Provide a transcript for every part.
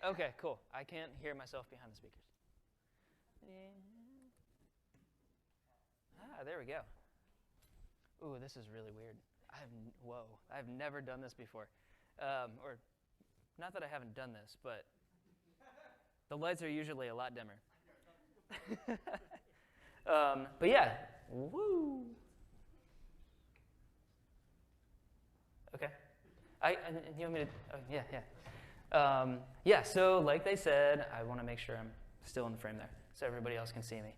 Okay, cool. I can't hear myself behind the speakers. There we go. Ooh, this is really weird. I've never done this before. Or, not that I haven't done this, but the lights are usually a lot dimmer. But yeah, woo. Okay. You want me to? Oh, yeah. So like they said, I want to make sure I'm still in the frame there, so everybody else can see me.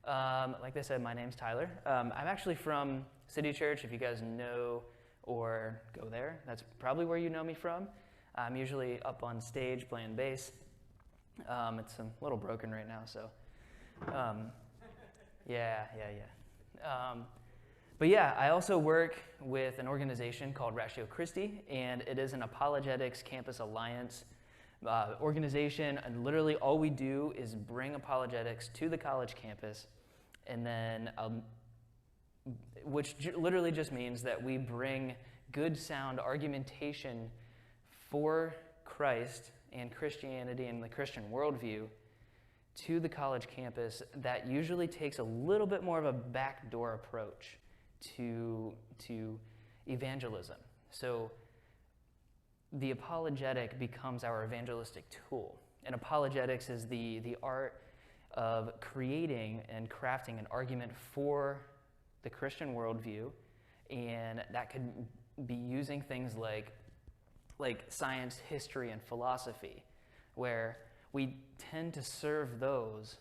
Like they said, my name's Tyler. I'm actually from City Church. If you guys know or go there, that's probably where you know me from. I'm usually up on stage playing bass. It's a little broken right now, so yeah. But yeah, I also work with an organization called Ratio Christi, and it is an apologetics campus alliance organization, and literally all we do is bring apologetics to the college campus, and then, which literally just means that we bring good sound argumentation for Christ and Christianity and the Christian worldview to the college campus that usually takes a little bit more of a backdoor approach to evangelism. So the apologetic becomes our evangelistic tool. And apologetics is the art of creating and crafting an argument for the Christian worldview, and that could be using things like science, history, and philosophy, where we tend to serve those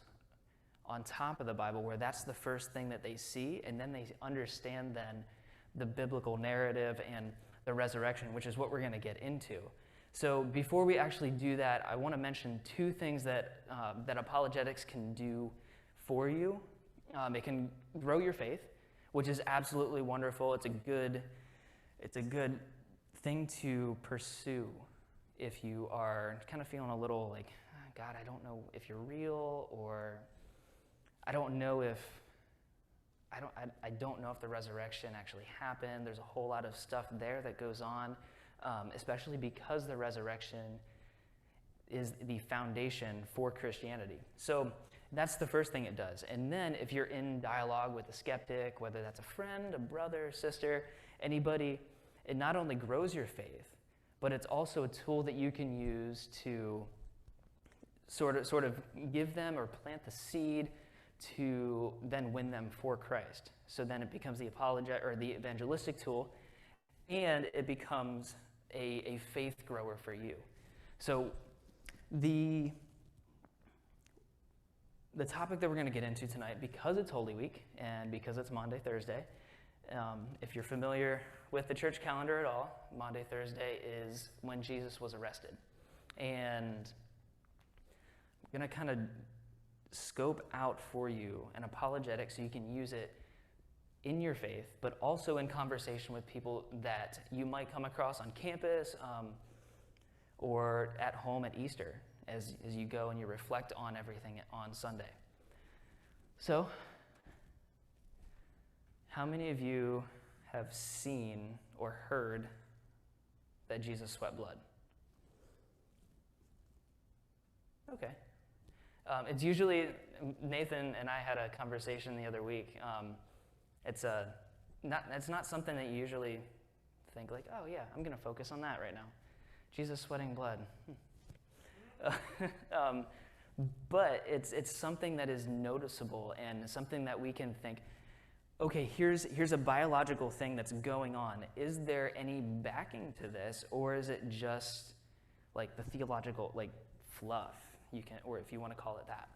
on top of the Bible, where that's the first thing that they see, and then they understand then the biblical narrative and the resurrection, which is what we're going to get into. So before we actually do that, I want to mention two things that apologetics can do for you. It can grow your faith, which is absolutely wonderful. It's a good thing to pursue if you are kind of feeling a little like, God, I don't know if you're real, or I don't know if the resurrection actually happened. There's a whole lot of stuff there that goes on, especially because the resurrection is the foundation for Christianity. So that's the first thing it does. And then if you're in dialogue with a skeptic, whether that's a friend, a brother, sister, anybody, it not only grows your faith, but it's also a tool that you can use to sort of give them or plant the seed to then win them for Christ. So then it becomes the evangelistic tool, and it becomes a faith grower for you. So the topic that we're going to get into tonight, because it's Holy Week and because it's Maundy, Thursday, if you're familiar with the church calendar at all, Maundy, Thursday is when Jesus was arrested. And I'm going to kind of scope out for you an apologetic so you can use it in your faith, but also in conversation with people that you might come across on campus or at home at Easter as you go and you reflect on everything on Sunday. So, how many of you have seen or heard that Jesus sweat blood? Okay. It's usually, Nathan and I had a conversation the other week. It's not something that you usually think like, oh yeah, I'm going to focus on that right now. Jesus sweating blood. But it's something that is noticeable and something that we can think, okay, here's a biological thing that's going on. Is there any backing to this, or is it just like the theological fluff? Or if you want to call it that.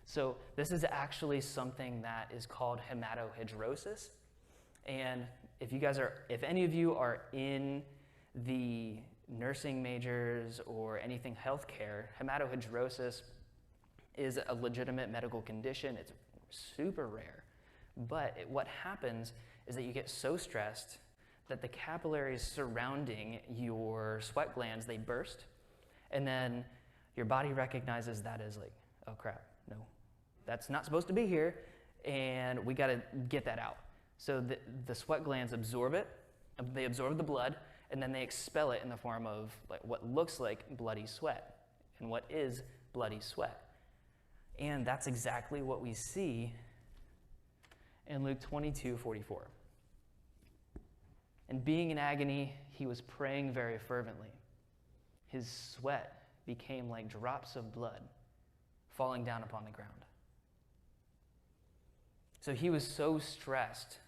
So this is actually something that is called hematohidrosis. And if any of you are in the nursing majors or anything healthcare, hematohidrosis is a legitimate medical condition. It's super rare. But what happens is that you get so stressed that the capillaries surrounding your sweat glands, they burst. And then your body recognizes that as like, oh crap, no, that's not supposed to be here, and we got to get that out. So the sweat glands absorb it, they absorb the blood, and then they expel it in the form of like what looks like bloody sweat. and what is bloody sweat. And that's exactly what we see in Luke 22:44. And being in agony, he was praying very fervently. His sweat became like drops of blood falling down upon the ground. So he was so stressed.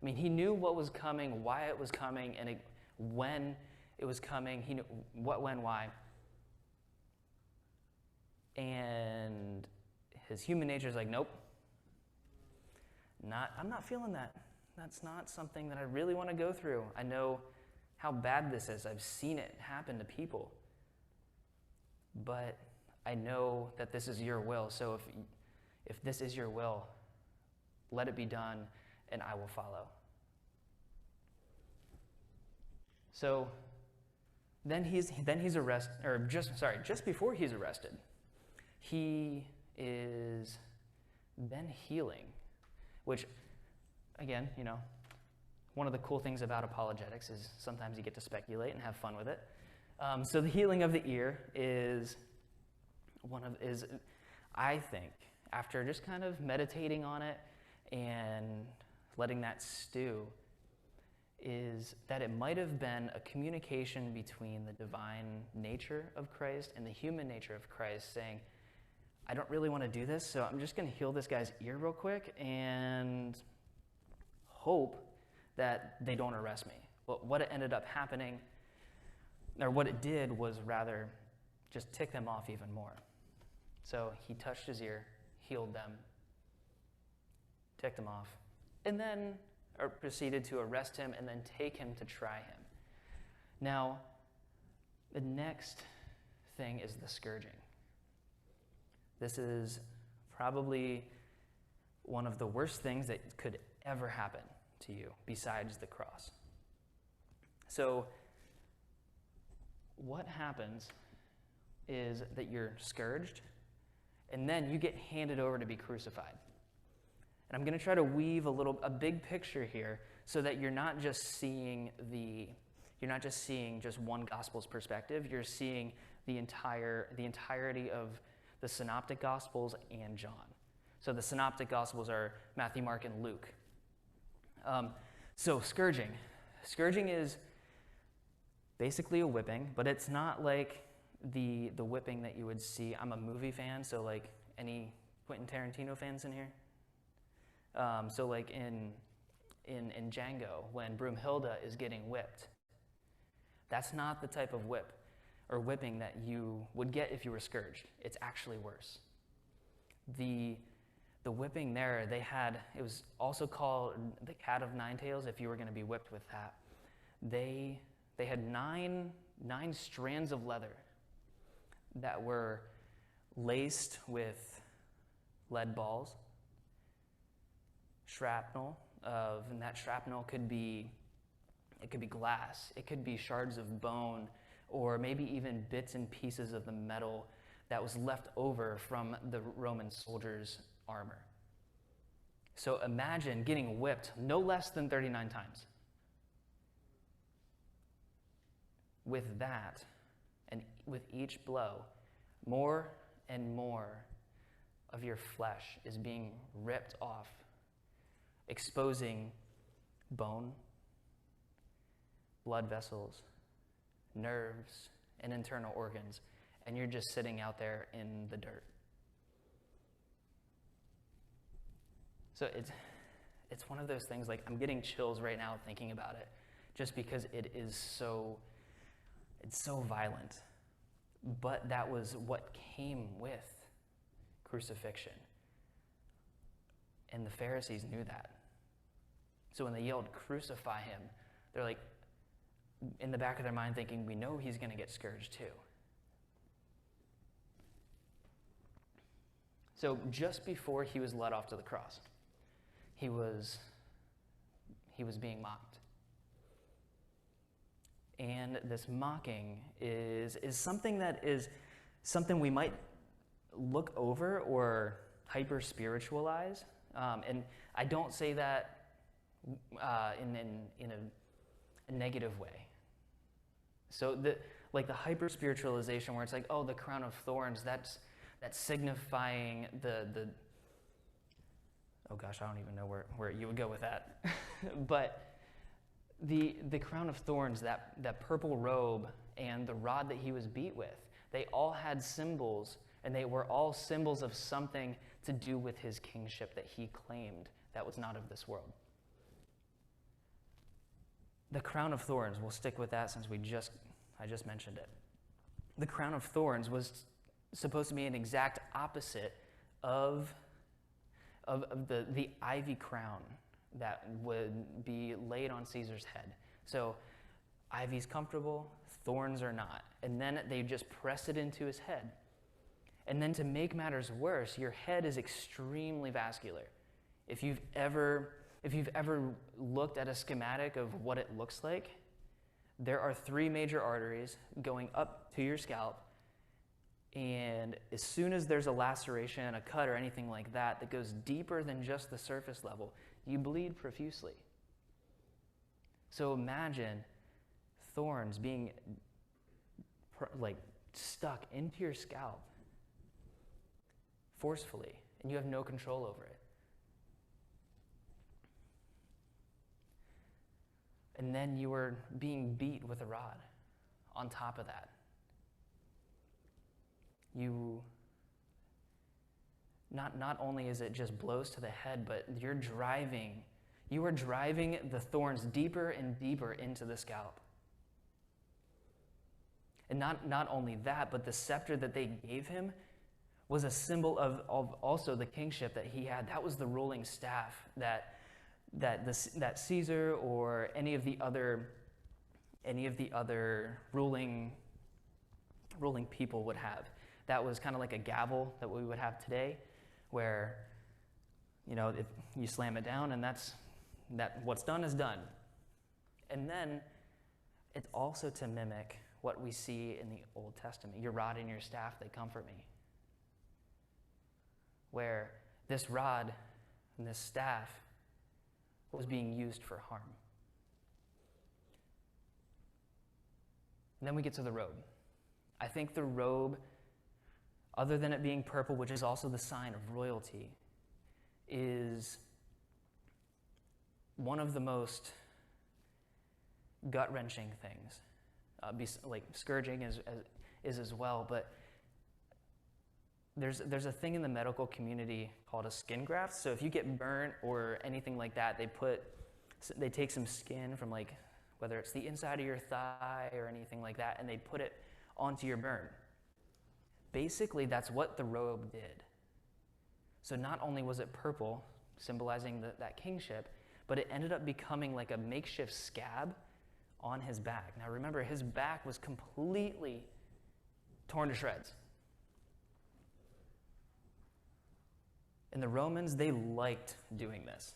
I mean, he knew what was coming, why it was coming, and when it was coming. He knew what, when, why. And his human nature is like, nope. I'm not feeling that. That's not something that I really want to go through. I know how bad this is. I've seen it happen to people. But I know that this is your will. So if this is your will, let it be done, and I will follow. So then he's arrested, or just before he's arrested, he is then healing, which, again, one of the cool things about apologetics is sometimes you get to speculate and have fun with it. So the healing of the ear is I think, after just kind of meditating on it and letting that stew, is that it might have been a communication between the divine nature of Christ and the human nature of Christ, saying, I don't really want to do this, so I'm just going to heal this guy's ear real quick and hope that they don't arrest me. But what it ended up happening, or what it did, was rather just tick them off even more. So he touched his ear, healed them, ticked them off, and then proceeded to arrest him and then take him to try him. Now, the next thing is the scourging. This is probably one of the worst things that could ever happen to you besides the cross. So what happens is that you're scourged, and then you get handed over to be crucified. And I'm going to try to weave a big picture here, so that you're not just seeing just one gospel's perspective. You're seeing the entirety of the synoptic gospels and John. So the synoptic gospels are Matthew, Mark, and Luke. So scourging. Scourging is basically a whipping, but it's not like the whipping that you would see. I'm a movie fan, so like any Quentin Tarantino fans in here? So like in Django, when Broomhilda is getting whipped, that's not the type of whip or whipping that you would get if you were scourged. It's actually worse. The whipping there, it was also called the cat of nine tails if you were going to be whipped with that. They had nine strands of leather that were laced with lead balls, shrapnel, and that shrapnel could be glass, it could be shards of bone, or maybe even bits and pieces of the metal that was left over from the Roman soldiers' armor. So imagine getting whipped no less than 39 times. With that, and with each blow, more and more of your flesh is being ripped off, exposing bone, blood vessels, nerves, and internal organs, and you're just sitting out there in the dirt. So it's one of those things, like, I'm getting chills right now thinking about it, just because it's so violent. But that was what came with crucifixion. And the Pharisees knew that. So when they yelled, "Crucify him," they're like, in the back of their mind thinking, we know he's going to get scourged too. So just before he was led off to the cross, he was being mocked. And this mocking is something that is something we might look over or hyper-spiritualize. And I don't say that in a negative way. So like the hyper spiritualization where it's like, oh, the crown of thorns, that's signifying the oh gosh, I don't even know where you would go with that. But the crown of thorns, that purple robe and the rod that he was beat with, they all had symbols, and they were all symbols of something to do with his kingship that he claimed that was not of this world. The crown of thorns, we'll stick with that since I just mentioned it. The crown of thorns was supposed to be an exact opposite of the ivy crown that would be laid on Caesar's head. So ivy's comfortable, thorns are not. And then they just press it into his head. And then to make matters worse, your head is extremely vascular. If you've ever looked at a schematic of what it looks like, there are 3 major arteries going up to your scalp, and as soon as there's a laceration, a cut, or anything like that that goes deeper than just the surface level, you bleed profusely. So imagine thorns being stuck into your scalp forcefully, and you have no control over it. And then you were being beat with a rod on top of that. Not only is it just blows to the head, but you are driving the thorns deeper and deeper into the scalp. And not only that, but the scepter that they gave him was a symbol of also the kingship that he had. That was the ruling staff that Caesar or any of the other ruling people would have. That was kind of like a gavel that we would have today, where if you slam it down and what's done is done. And then it's also to mimic what we see in the Old Testament. Your rod and your staff, they comfort me. Where this rod and this staff was being used for harm. And then we get to the robe. I think the robe, other than it being purple, which is also the sign of royalty, is one of the most gut-wrenching things. Like scourging is as well, but there's a thing in the medical community called a skin graft. So if you get burnt or anything like that, they take some skin from whether it's the inside of your thigh or anything like that, and they put it onto your burn. Basically, that's what the robe did. So not only was it purple, symbolizing that kingship, but it ended up becoming like a makeshift scab on his back. Now remember, his back was completely torn to shreds. And the Romans, they liked doing this.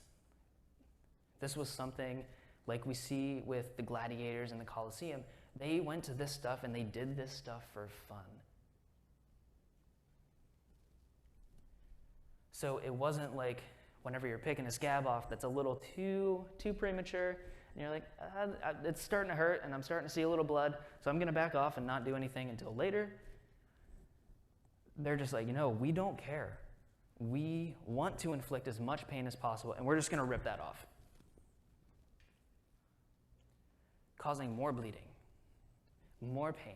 This was something like we see with the gladiators in the Colosseum. They went to this stuff and they did this stuff for fun. So it wasn't like whenever you're picking a scab off that's a little too premature, and you're like, it's starting to hurt and I'm starting to see a little blood, so I'm going to back off and not do anything until later. They're just like, we don't care. We want to inflict as much pain as possible, and we're just going to rip that off, causing more bleeding, more pain.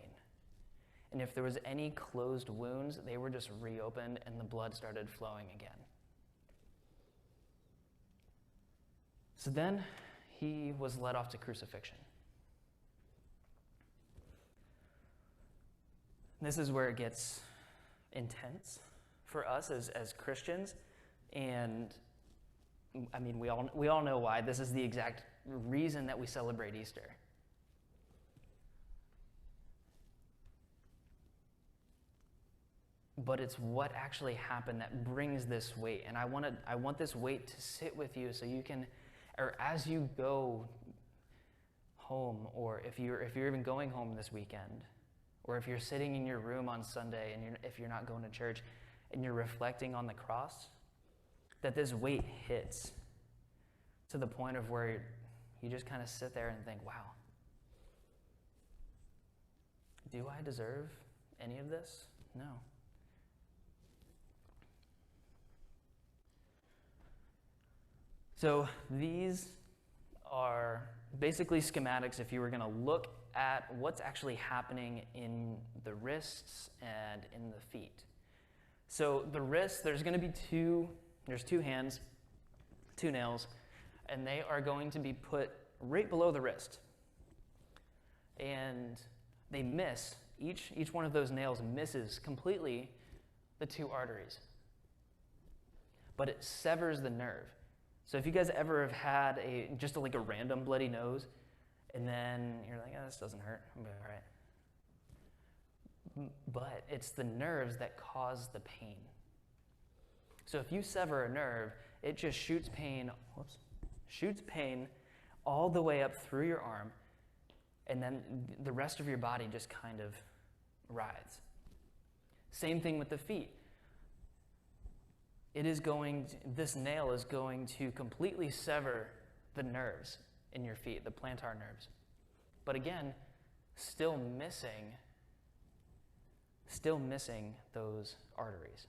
And if there was any closed wounds, they were just reopened and the blood started flowing again. So then he was led off to crucifixion. This is where it gets intense for us as Christians, and I mean, we all know why. This is the exact reason that we celebrate Easter. But it's what actually happened that brings this weight. And I want this weight to sit with you so you can, or as you go home, or if you're even going home this weekend, or if you're sitting in your room on Sunday and if you're not going to church and you're reflecting on the cross, that this weight hits to the point of where you just kind of sit there and think, wow, do I deserve any of this? No. So these are basically schematics if you were going to look at what's actually happening in the wrists and in the feet. So the wrists, there's going to be there's two hands, two nails, and they are going to be put right below the wrist. And they miss, each one of those nails misses completely the two arteries. But it severs the nerve. So if you guys ever have had just like a random bloody nose, and then you're like, this doesn't hurt, I'm gonna be all right. But it's the nerves that cause the pain. So if you sever a nerve, it just shoots pain all the way up through your arm, and then the rest of your body just kind of writhes. Same thing with the feet. This nail is going to completely sever the nerves in your feet, the plantar nerves. But again, still missing those arteries.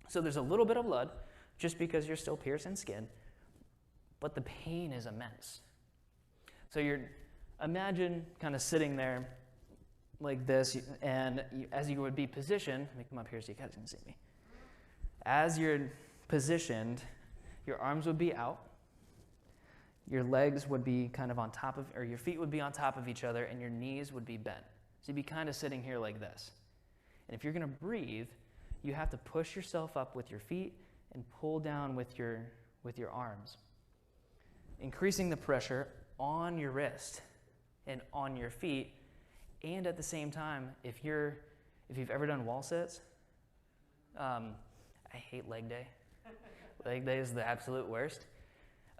So there's a little bit of blood, just because you're still piercing skin, but the pain is immense. So imagine kind of sitting there like this, and as you would be positioned, let me come up here so you guys can see me. As you're positioned, your arms would be out, your legs would be kind of on top of, or your feet would be on top of each other, and your knees would be bent. So you'd be kind of sitting here like this. And if you're going to breathe, you have to push yourself up with your feet and pull down with your arms, increasing the pressure on your wrist and on your feet. And at the same time, if you've ever done wall sits, I hate leg day. Leg day is the absolute worst.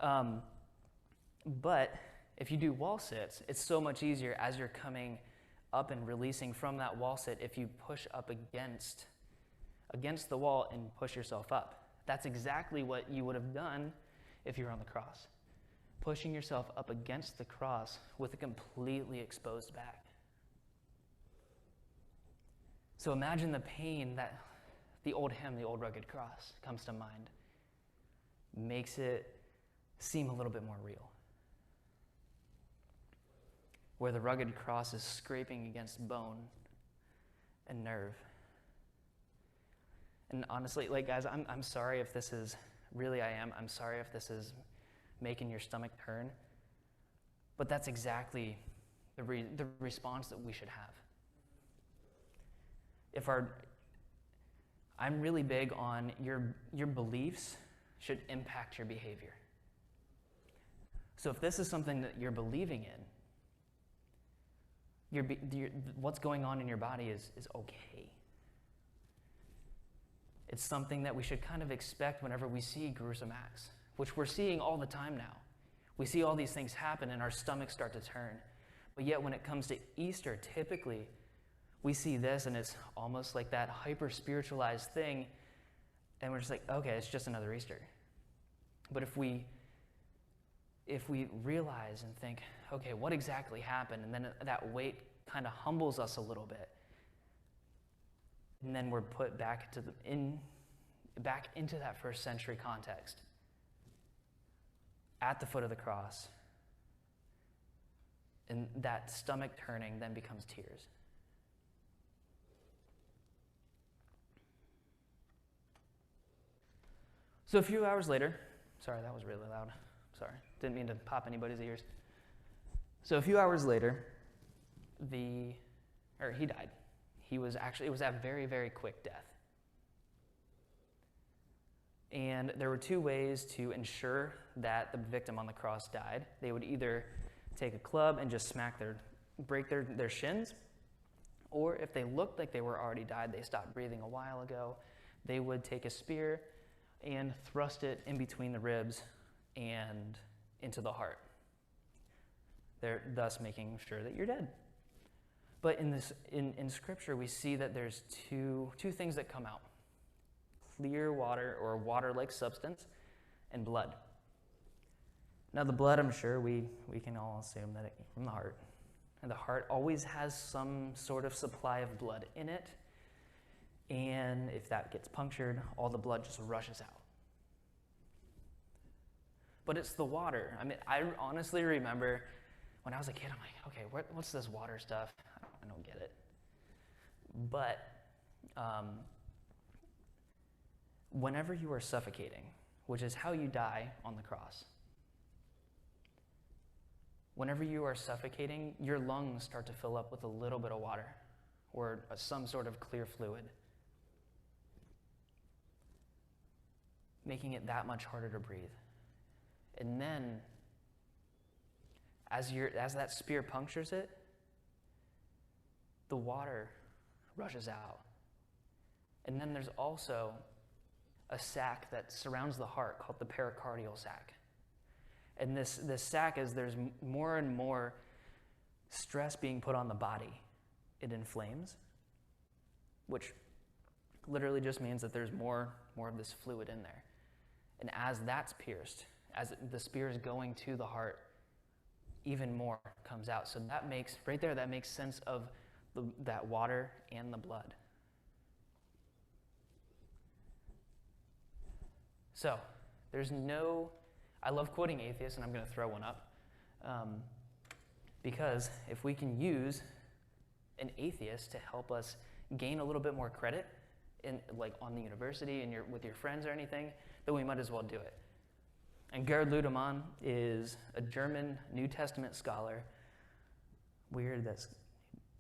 But if you do wall sits, it's so much easier as you're coming up and releasing from that wall sit if you push up against the wall and push yourself up. That's exactly what you would have done if you were on the cross. Pushing yourself up against the cross with a completely exposed back. So imagine the pain that the old hymn, The Old Rugged Cross, comes to mind. Makes it seem a little bit more real. Where the rugged cross is scraping against bone and nerve. And honestly, guys, I'm sorry if this is, I'm sorry if this is making your stomach turn, but that's exactly the response that we should have. I'm really big on your beliefs should impact your behavior. So if this is something that you're believing in, what's going on in your body is okay. It's something that we should kind of expect whenever we see gruesome acts, which we're seeing all the time now. We see all these things happen and our stomachs start to turn. But yet when it comes to Easter, typically, we see this and it's almost like that hyper-spiritualized thing, and we're just like, okay, it's just another Easter. But if we realize and think, okay, what exactly happened, and then that weight kind of humbles us a little bit, and then we're put back into that first century context, at the foot of the cross, and that stomach turning then becomes tears. So a few hours later, sorry, that was really loud. Sorry, didn't mean to pop anybody's ears. So a few hours later, he died. It was a very, very quick death. And there were two ways to ensure that the victim on the cross died. They would either take a club and just break their shins, or if they looked like they were already died, they stopped breathing a while ago, they would take a spear and thrust it in between the ribs and into the heart. They're thus making sure that you're dead. But in Scripture, we see that there's two things that come out: clear water or water-like substance, and blood. Now, the blood, I'm sure we can all assume that it came from the heart. and the heart always has some sort of supply of blood in it. And if that gets punctured, all the blood just rushes out. But it's the water. I mean, I honestly remember when I was a kid, I'm like, okay, what's this water stuff? I don't get it. But whenever you are suffocating, which is how you die on the cross, whenever you are suffocating, your lungs start to fill up with a little bit of water or some sort of clear fluid, making it that much harder to breathe. And then, as that spear punctures it, the water rushes out. And then there's also a sac that surrounds the heart called the pericardial sac. And this sac, as there's more and more stress being put on the body, it inflames, which literally just means that there's more of this fluid in there. And as that's pierced, as the spear is going to the heart, even more comes out. So that makes sense of that water and the blood. So I love quoting atheists, and I'm going to throw one up, because if we can use an atheist to help us gain a little bit more credit on the university and with your friends or anything, then we might as well do it. And Gerd Ludemann is a German New Testament scholar. Weird that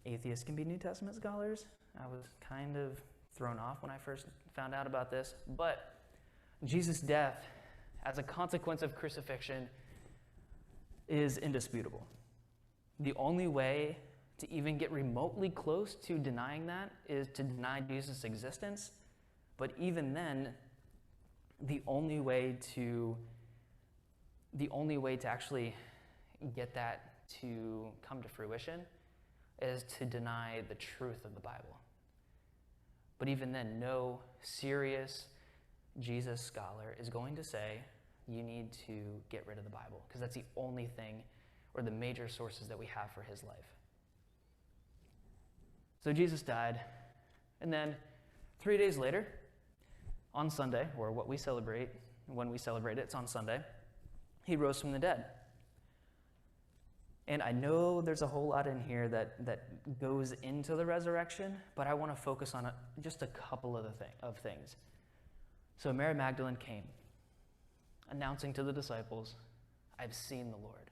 atheists can be New Testament scholars. I was kind of thrown off when I first found out about this. But Jesus' death, as a consequence of crucifixion, is indisputable. The only way to even get remotely close to denying that is to deny Jesus' existence. But even then, the only way to actually get that to come to fruition is to deny the truth of the Bible. But even then, no serious Jesus scholar is going to say you need to get rid of the Bible, because that's the only thing or the major sources that we have for his life. So Jesus died, and then 3 days later, on Sunday, or when we celebrate it, it's on Sunday, he rose from the dead. And I know there's a whole lot in here that goes into the resurrection, but I want to focus on just a couple of things. So Mary Magdalene came, announcing to the disciples, I've seen the Lord.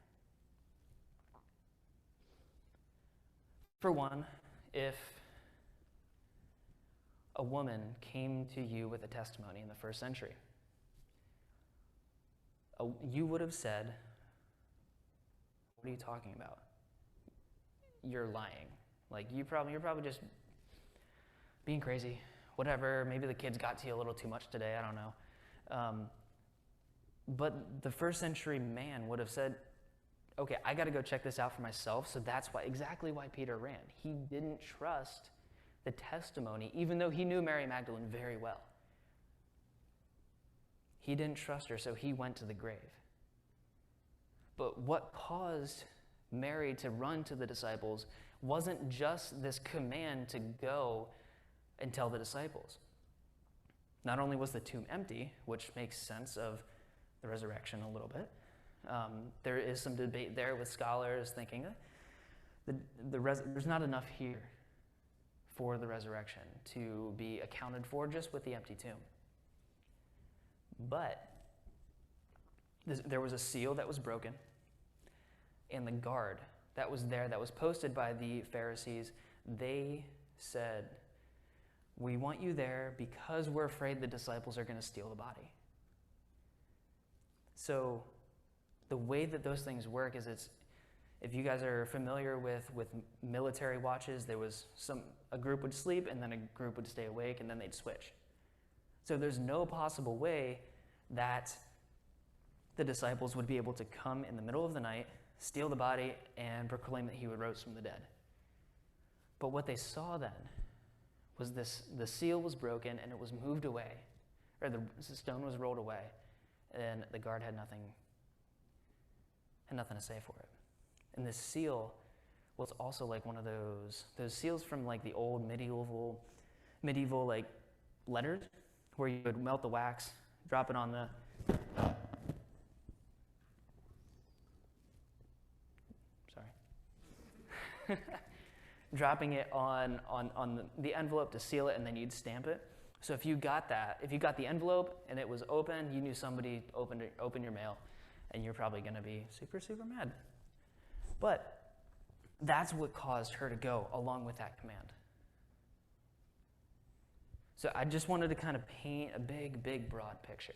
For one, if a woman came to you with a testimony in the first century, you would have said, what are you talking about? You're lying. Like, you're probably just being crazy. Whatever, maybe the kids got to you a little too much today, I don't know. But the first century man would have said, okay, I got to go check this out for myself. So that's exactly why Peter ran. He didn't trust the testimony, even though he knew Mary Magdalene very well. He didn't trust her, so he went to the grave. But what caused Mary to run to the disciples wasn't just this command to go and tell the disciples. Not only was the tomb empty, which makes sense of the resurrection a little bit. There is some debate there with scholars thinking there's not enough here for the resurrection to be accounted for just with the empty tomb. But there was a seal that was broken, and the guard that was there, that was posted by the Pharisees, they said, we want you there because we're afraid the disciples are going to steal the body. So the way that those things work is if you guys are familiar with military watches, there was a group would sleep and then a group would stay awake and then they'd switch. So there's no possible way that the disciples would be able to come in the middle of the night, steal the body, and proclaim that he would rose from the dead. But what they saw then was the seal was broken and it was moved away, or the stone was rolled away, and the guard had nothing to say for it. And this seal Well, it's also like one of those seals from like the old medieval like letters, where you would melt the wax, drop it on the dropping it on the envelope to seal it, and then you'd stamp it. So if you got the envelope and it was open, you knew somebody opened your mail, and you're probably going to be super, super mad. But that's what caused her to go along with that command. So I just wanted to kind of paint a big, big, broad picture.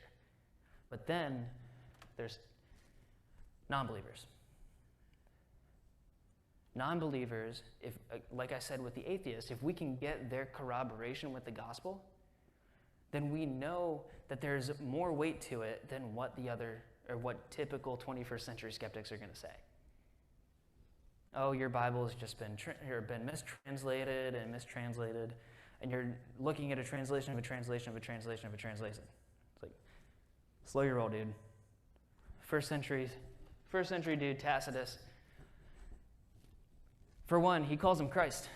But then there's non-believers. Non-believers, if, like I said with the atheists, if we can get their corroboration with the gospel, then we know that there's more weight to it than what typical 21st century skeptics are going to say. Oh, your Bible has just been mistranslated, and you're looking at a translation of a translation of a translation of a translation. It's like, slow your roll, dude. First century dude, Tacitus. For one, he calls him Christ.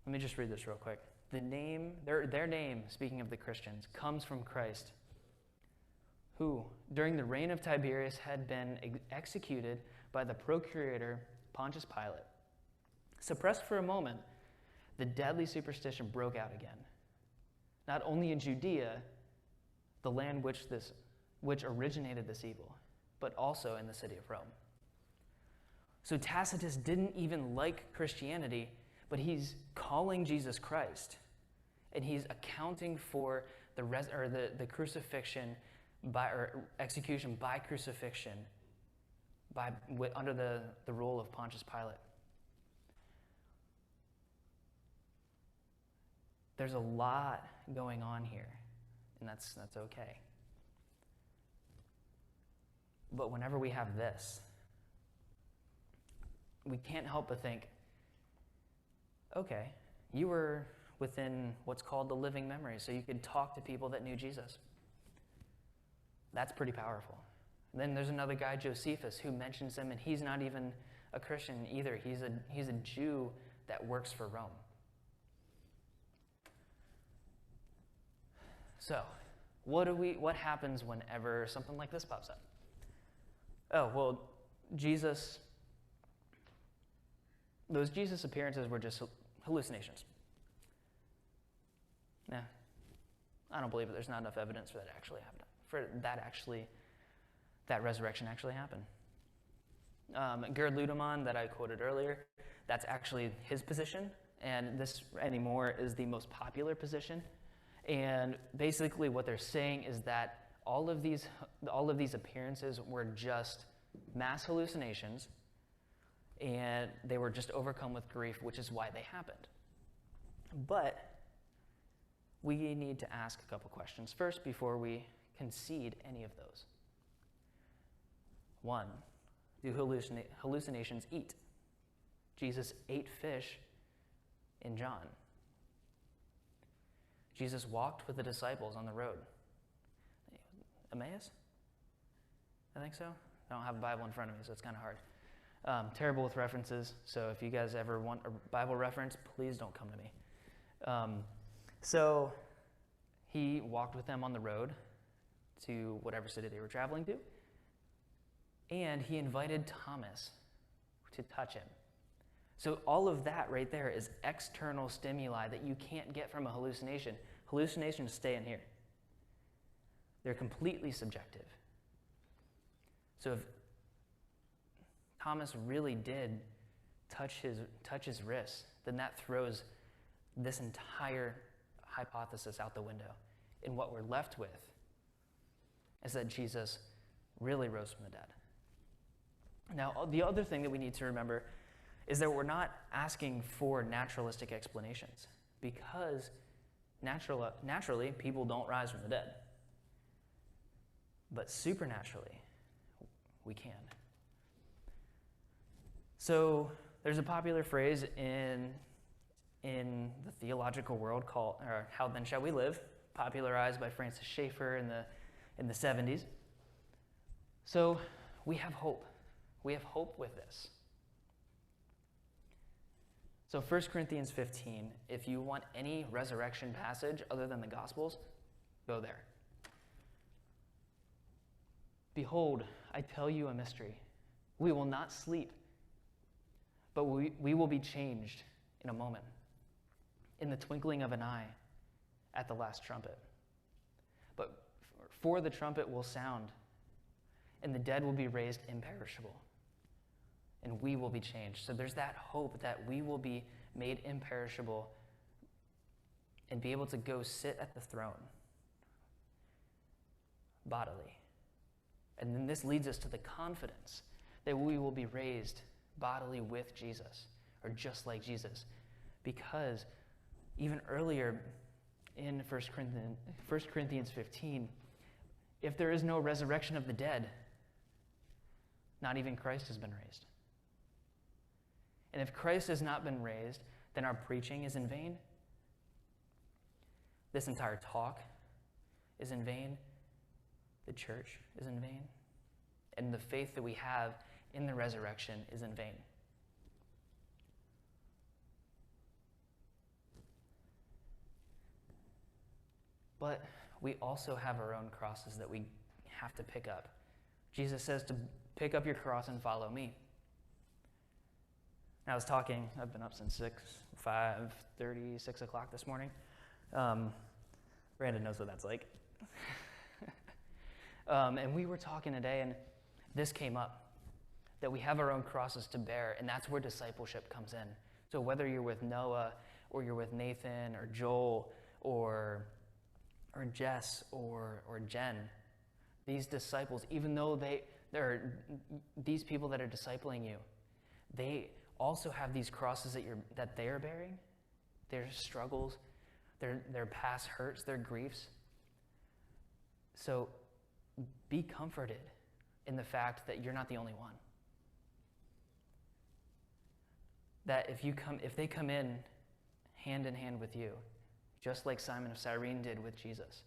Let me just read this real quick. The name, their name, speaking of the Christians, comes from Christ, who, during the reign of Tiberius, had been executed by the procurator Pontius Pilate. Suppressed for a moment, the deadly superstition broke out again. Not only in Judea, the land which originated this evil, but also in the city of Rome. So Tacitus didn't even like Christianity, but he's calling Jesus Christ, and he's accounting for the crucifixion or execution by crucifixion under the rule of Pontius Pilate. There's a lot going on here, and that's okay. But whenever we have this, we can't help but think, okay, you were within what's called the living memory, so you could talk to people that knew Jesus. That's pretty powerful. And then there's another guy, Josephus, who mentions him, and he's not even a Christian either. He's a Jew that works for Rome. So, what happens whenever something like this pops up? Oh, well, those Jesus appearances were just hallucinations. Nah, I don't believe it. There's not enough evidence for that actually happened. That resurrection actually happened. Gerd Ludemann, that I quoted earlier, that's actually his position, and this anymore is the most popular position. And basically, what they're saying is that all of these appearances were just mass hallucinations, and they were just overcome with grief, which is why they happened. But we need to ask a couple questions first before we concede any of those. One, do hallucinations eat? Jesus ate fish in John. Jesus walked with the disciples on the road. Emmaus? I think so. I don't have a Bible in front of me, so it's kind of hard. Terrible with references, so if you guys ever want a Bible reference, please don't come to me. So he walked with them on the road to whatever city they were traveling to, and he invited Thomas to touch him. So all of that right there is external stimuli that you can't get from a hallucination. Hallucinations stay in here. They're completely subjective. So if Thomas really did touch his wrist, then that throws this entire hypothesis out the window. And what we're left with is that Jesus really rose from the dead. Now, the other thing that we need to remember is that we're not asking for naturalistic explanations, because naturally, people don't rise from the dead. But supernaturally, we can. So there's a popular phrase in the theological world called, or "How then shall we live?" popularized by Francis Schaeffer in the 70s. So we have hope. We have hope with this. So 1 Corinthians 15, if you want any resurrection passage other than the Gospels, go there. Behold, I tell you a mystery. We will not sleep, but we will be changed in a moment, in the twinkling of an eye, at the last trumpet. But for the trumpet will sound, and the dead will be raised imperishable, and we will be changed. So there's that hope that we will be made imperishable and be able to go sit at the throne bodily. And then this leads us to the confidence that we will be raised bodily with Jesus, or just like Jesus. Because even earlier in 1 Corinthians 15, if there is no resurrection of the dead, not even Christ has been raised. And if Christ has not been raised, then our preaching is in vain. This entire talk is in vain. The church is in vain. And the faith that we have in the resurrection is in vain. But we also have our own crosses that we have to pick up. Jesus says to pick up your cross and follow me. I was talking, I've been up since 5:30, 6 o'clock this morning. Brandon knows what that's like. And we were talking today, and this came up, that we have our own crosses to bear, and that's where discipleship comes in. So whether you're with Noah, or you're with Nathan, or Joel, or Jess, or Jen, these disciples, even though they're these people that are discipling you, they also have these crosses that they are bearing, their struggles, their past hurts, their griefs. So be comforted in the fact that you're not the only one. That if they come in hand with you, just like Simon of Cyrene did with Jesus.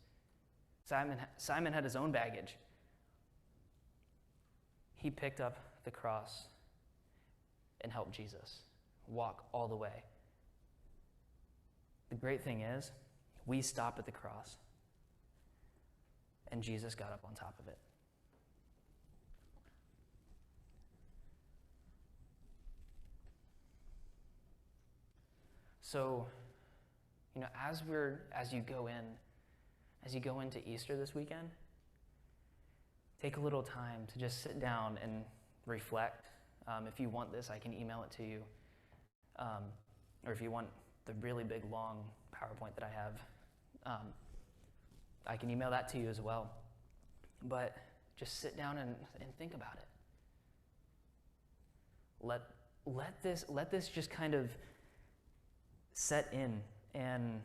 Simon had his own baggage. He picked up the cross and helped Jesus walk all the way. The great thing is, we stop at the cross, and Jesus got up on top of it. So, as you go into Easter this weekend, take a little time to just sit down and reflect. If you want this, I can email it to you. Or if you want the really big, long PowerPoint that I have, I can email that to you as well. But just sit down and think about it. Let this just kind of set in and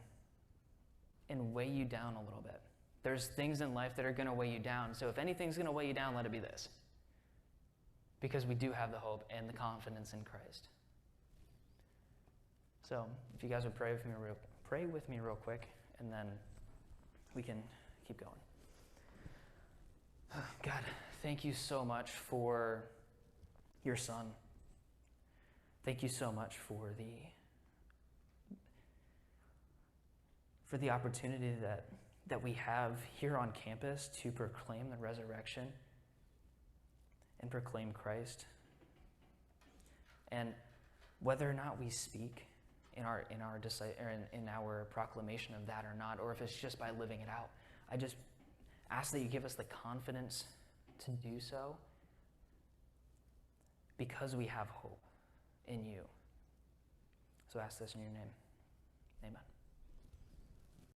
weigh you down a little bit. There's things in life that are going to weigh you down. So if anything's going to weigh you down, let it be this. Because we do have the hope and the confidence in Christ. So if you guys would pray with me real quick, and then we can keep going. God, thank you so much for your Son. Thank you so much for the opportunity that we have here on campus to proclaim the resurrection and proclaim Christ. And whether or not we speak in our proclamation of that or not, or if it's just by living it out, I just ask that you give us the confidence to do so, because we have hope in you. So I ask this in your name. Amen.